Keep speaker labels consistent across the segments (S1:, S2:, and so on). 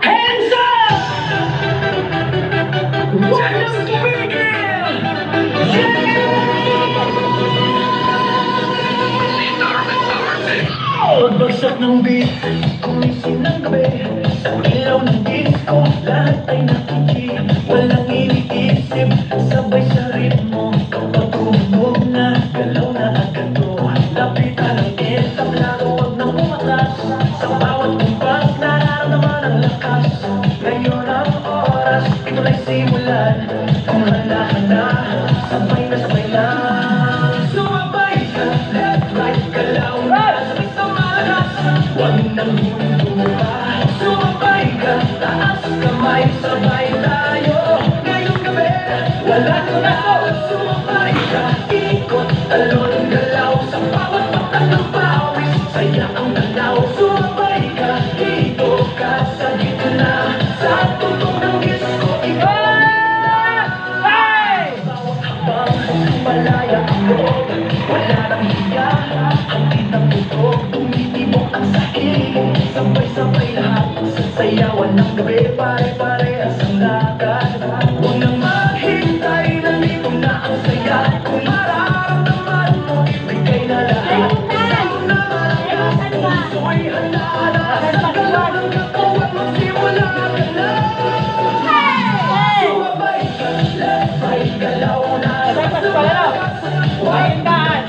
S1: Hands up! Walang tumigil! Pagbagsak ng beat, kumisin ng gabi. Sa ilaw ng disco, lahat ay nakikinig. Walang iniisip, sabay sa ritmo. Kapag tumunog na, galaw na agad to. Lapitan ng entablado, huwag nang umatas. Sa bawat kumpas, nararamdaman ang lakas. Ngayon ang oras, ito na'y simulan. Kung handa-handa, sabay na sabay lang. Sumabay ka, left, right, galaw na. Sabay sa malakas, huwag nang huminto pa. Sumabay ka, taas kamay, sabay tayo. Ngayong gabi, wala na. Sumabay ka, ikot, talon, galaw. Sa bawat patak ng pawis, saya ang galaw. Sumabay ka, dito ka sa gitna. Sa tunog ng disco, ikaw bawat habang malaya ang loob. Wala nang hiya, hangin ng tutok. Tumitibok ang sahig, sabay-sabay lahat. Sa sayawan ng gabi, pare-parehas ang lakad. Huwag nang maghintay, nandito na ang saya. Kung mararamdaman mo, ibigay na lahat. Sa'yo na malakas, puso'y handa na. Sa galaw ng katawan, magsimula ka na. Sumabay ka, left, right, galaw na. Sa malakas, huwag nang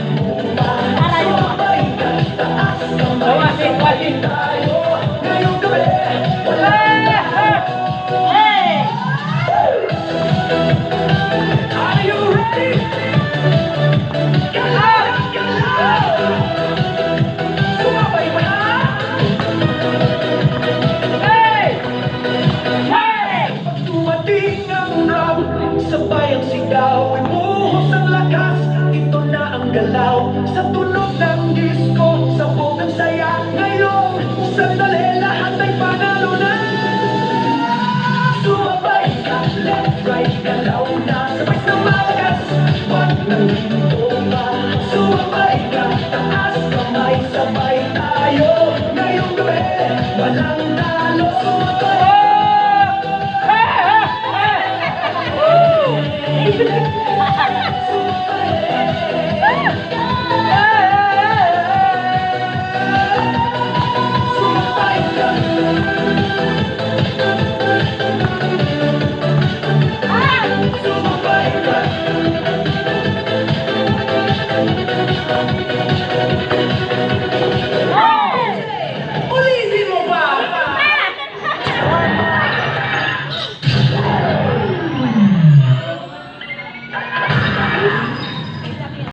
S1: sumabay ka, taas kamay, sabay tayo. Ngayong gabi, wala na. Are you ready? Galaw! Galaw! Sumabay ba na? Hey! Hey! Pag dumating ang rap, sabay ang sigaw. Ibuhos ang lakas, ito na ang galaw. Sa tunog ng disco, sabog ang saya. Ngayon, sandali, lahat ay panalo na. Sumabay ka, left, right, galaw na. Sabay sa malakas, wag nang hinto